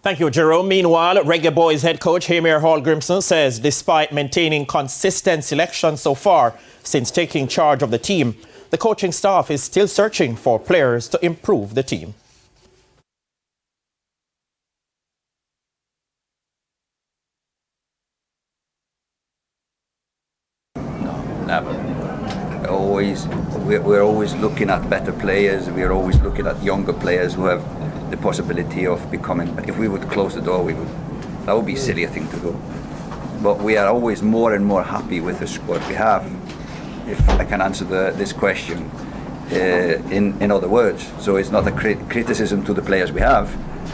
Thank you, Jerome. Meanwhile, Reggae Boyz head coach Hamir Hall-Grimson says despite maintaining consistent selection so far since taking charge of the team, the coaching staff is still searching for players to improve the team. No, never. We're always looking at better players. We're always looking at younger players who have the possibility of becoming. If we would close the door, that would be a silly thing to do. But we are always more and more happy with the squad we have. If I can answer this question in other words, so it's not a criticism to the players we have,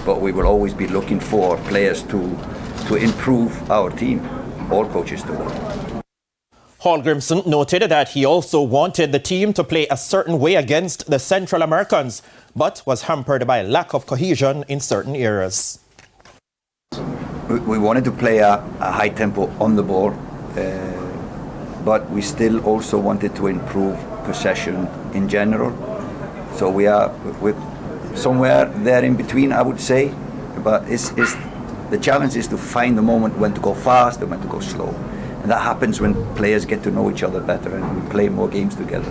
but we will always be looking for players to improve our team. All coaches do that. Hall-Grimson noted that he also wanted the team to play a certain way against the Central Americans, but was hampered by a lack of cohesion in certain areas. We wanted to play a high tempo on the ball, but we still also wanted to improve possession in general. So we're somewhere there in between, I would say. But the challenge is to find the moment when to go fast and when to go slow. And that happens when players get to know each other better and we play more games together.